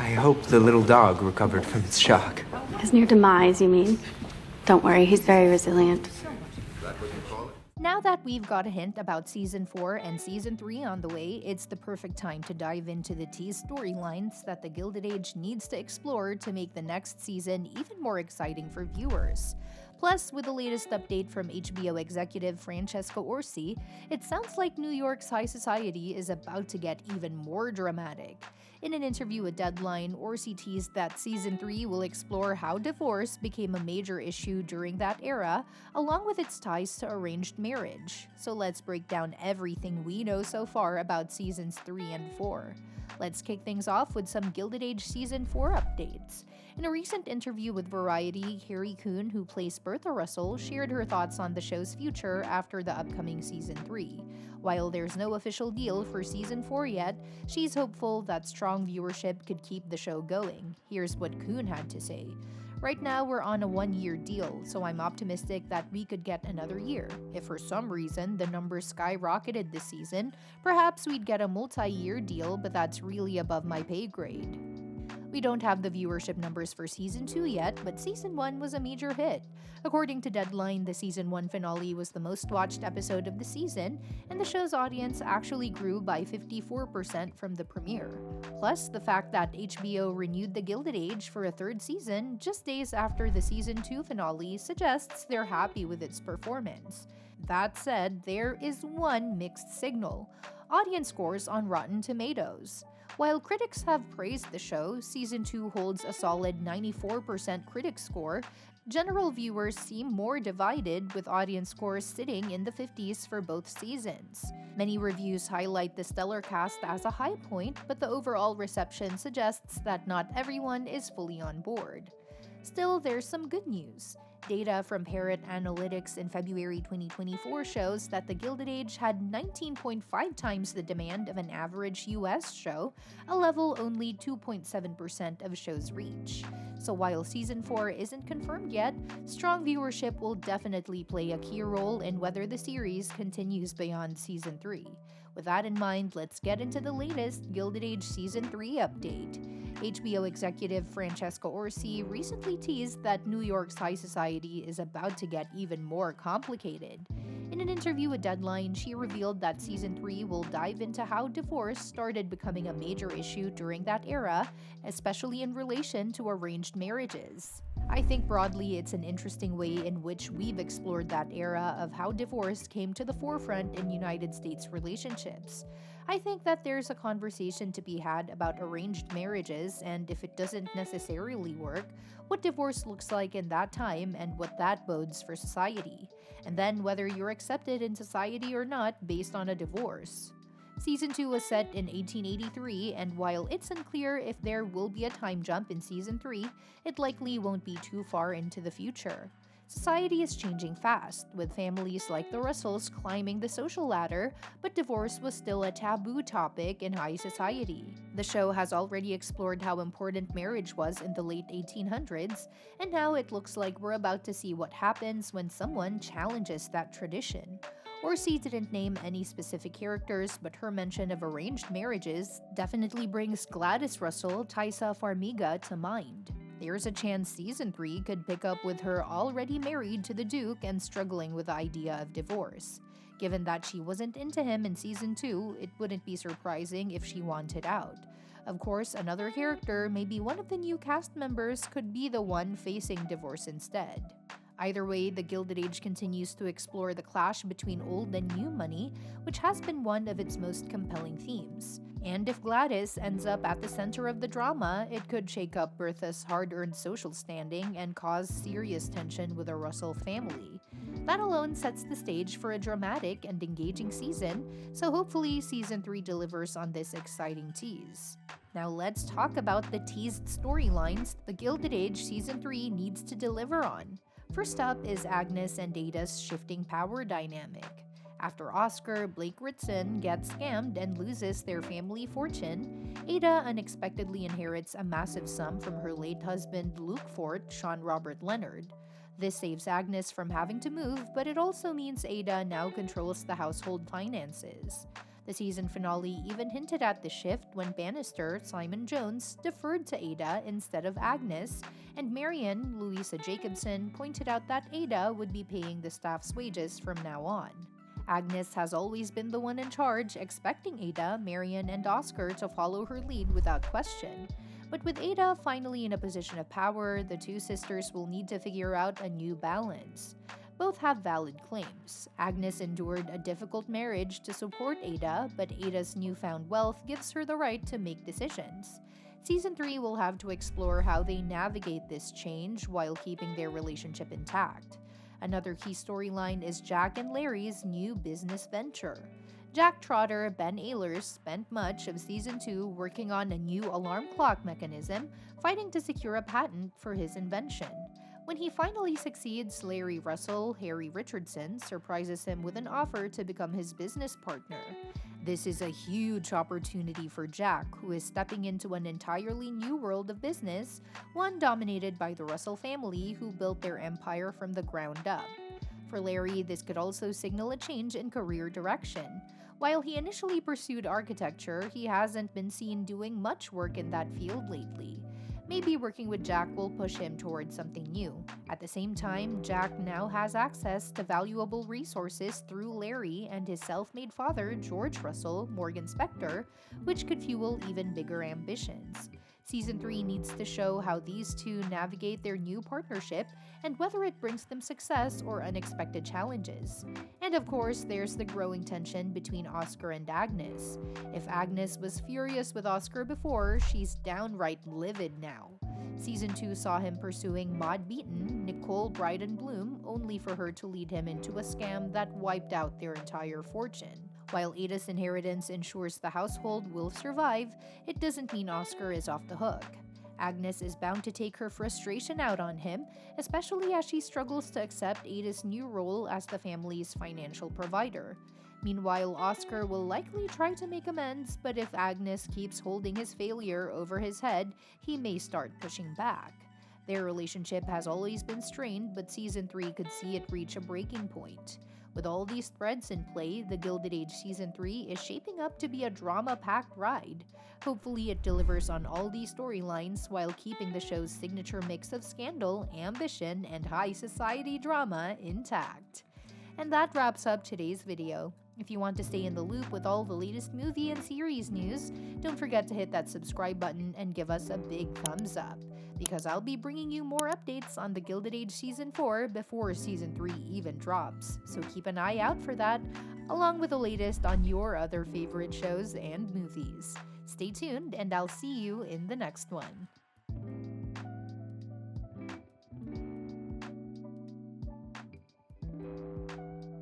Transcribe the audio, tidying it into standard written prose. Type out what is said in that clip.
I hope the little dog recovered from its shock. His near demise, you mean? Don't worry, he's very resilient. Now that we've got a hint about Season 4 and Season 3 on the way, it's the perfect time to dive into the tease storylines that the Gilded Age needs to explore to make the next season even more exciting for viewers. Plus, with the latest update from HBO executive Francesca Orsi, it sounds like New York's high society is about to get even more dramatic. In an interview with Deadline, Orsi teased that Season 3 will explore how divorce became a major issue during that era, along with its ties to arranged marriage. So let's break down everything we know so far about Seasons 3 and 4. Let's kick things off with some Gilded Age Season 4 updates. In a recent interview with Variety, Carrie Coon, who plays Bertha Russell, shared her thoughts on the show's future after the upcoming Season 3. While there's no official deal for Season 4 yet, she's hopeful that strong viewership could keep the show going. Here's what Coon had to say. Right now, we're on a one-year deal, so I'm optimistic that we could get another year. If for some reason the numbers skyrocketed this season, perhaps we'd get a multi-year deal, but that's really above my pay grade. We don't have the viewership numbers for Season 2 yet, but Season 1 was a major hit. According to Deadline, the Season 1 finale was the most watched episode of the season, and the show's audience actually grew by 54% from the premiere. Plus, the fact that HBO renewed The Gilded Age for a third season just days after the Season 2 finale suggests they're happy with its performance. That said, there is one mixed signal: audience scores on Rotten Tomatoes. While critics have praised the show, Season 2 holds a solid 94% critic score. General viewers seem more divided, with audience scores sitting in the 50s for both seasons. Many reviews highlight the stellar cast as a high point, but the overall reception suggests that not everyone is fully on board. Still, there's some good news. Data from Parrot Analytics in February 2024 shows that The Gilded Age had 19.5 times the demand of an average US show, a level only 2.7% of shows reach. So while Season 4 isn't confirmed yet, strong viewership will definitely play a key role in whether the series continues beyond Season 3. With that in mind, let's get into the latest Gilded Age Season 3 update. HBO executive Francesca Orsi recently teased that New York's high society is about to get even more complicated. In an interview with Deadline, she revealed that Season 3 will dive into how divorce started becoming a major issue during that era, especially in relation to arranged marriages. I think broadly it's an interesting way in which we've explored that era of how divorce came to the forefront in United States relationships. I think that there's a conversation to be had about arranged marriages and, if it doesn't necessarily work, what divorce looks like in that time and what that bodes for society, and then whether you're accepted in society or not based on a divorce. Season 2 was set in 1883, and while it's unclear if there will be a time jump in Season 3, it likely won't be too far into the future. Society is changing fast, with families like the Russells climbing the social ladder, but divorce was still a taboo topic in high society. The show has already explored how important marriage was in the late 1800s, and now it looks like we're about to see what happens when someone challenges that tradition. Orsi didn't name any specific characters, but her mention of arranged marriages definitely brings Gladys Russell, Taissa Farmiga to mind. There's a chance Season 3 could pick up with her already married to the Duke and struggling with the idea of divorce. Given that she wasn't into him in Season 2, it wouldn't be surprising if she wanted out. Of course, another character, maybe one of the new cast members, could be the one facing divorce instead. Either way, The Gilded Age continues to explore the clash between old and new money, which has been one of its most compelling themes. And if Gladys ends up at the center of the drama, it could shake up Bertha's hard-earned social standing and cause serious tension with the Russell family. That alone sets the stage for a dramatic and engaging season, so hopefully Season 3 delivers on this exciting tease. Now let's talk about the teased storylines The Gilded Age Season 3 needs to deliver on. First up is Agnes and Ada's shifting power dynamic. After Oscar, Blake Ritson gets scammed and loses their family fortune, Ada unexpectedly inherits a massive sum from her late husband Luke Fort, Sean Robert Leonard. This saves Agnes from having to move, but it also means Ada now controls the household finances. The season finale even hinted at the shift when Bannister, Simon Jones, deferred to Ada instead of Agnes, and Marian, Louisa Jacobson, pointed out that Ada would be paying the staff's wages from now on. Agnes has always been the one in charge, expecting Ada, Marian, and Oscar to follow her lead without question. But with Ada finally in a position of power, the two sisters will need to figure out a new balance. Both have valid claims. Agnes endured a difficult marriage to support Ada, but Ada's newfound wealth gives her the right to make decisions. Season 3 will have to explore how they navigate this change while keeping their relationship intact. Another key storyline is Jack and Larry's new business venture. Jack Trotter, Ben Ahlers, spent much of Season 2 working on a new alarm clock mechanism, fighting to secure a patent for his invention. When he finally succeeds, Larry Russell, Harry Richardson, surprises him with an offer to become his business partner. This is a huge opportunity for Jack, who is stepping into an entirely new world of business, one dominated by the Russell family, who built their empire from the ground up. For Larry, this could also signal a change in career direction. While he initially pursued architecture, he hasn't been seen doing much work in that field lately. Maybe working with Jack will push him towards something new. At the same time, Jack now has access to valuable resources through Larry and his self-made father, George Russell, Morgan Spector, which could fuel even bigger ambitions. Season 3 needs to show how these two navigate their new partnership and whether it brings them success or unexpected challenges. And of course, there's the growing tension between Oscar and Agnes. If Agnes was furious with Oscar before, she's downright livid now. Season 2 saw him pursuing Maud Beaton, Nicole Bryden Bloom, only for her to lead him into a scam that wiped out their entire fortune. While Ada's inheritance ensures the household will survive, it doesn't mean Oscar is off the hook. Agnes is bound to take her frustration out on him, especially as she struggles to accept Ada's new role as the family's financial provider. Meanwhile, Oscar will likely try to make amends, but if Agnes keeps holding his failure over his head, he may start pushing back. Their relationship has always been strained, but Season 3 could see it reach a breaking point. With all these threads in play, The Gilded Age Season 3 is shaping up to be a drama-packed ride. Hopefully it delivers on all these storylines while keeping the show's signature mix of scandal, ambition, and high society drama intact. And that wraps up today's video. If you want to stay in the loop with all the latest movie and series news, don't forget to hit that subscribe button and give us a big thumbs up, because I'll be bringing you more updates on The Gilded Age Season 4 before Season 3 even drops, so keep an eye out for that, along with the latest on your other favorite shows and movies. Stay tuned, and I'll see you in the next one.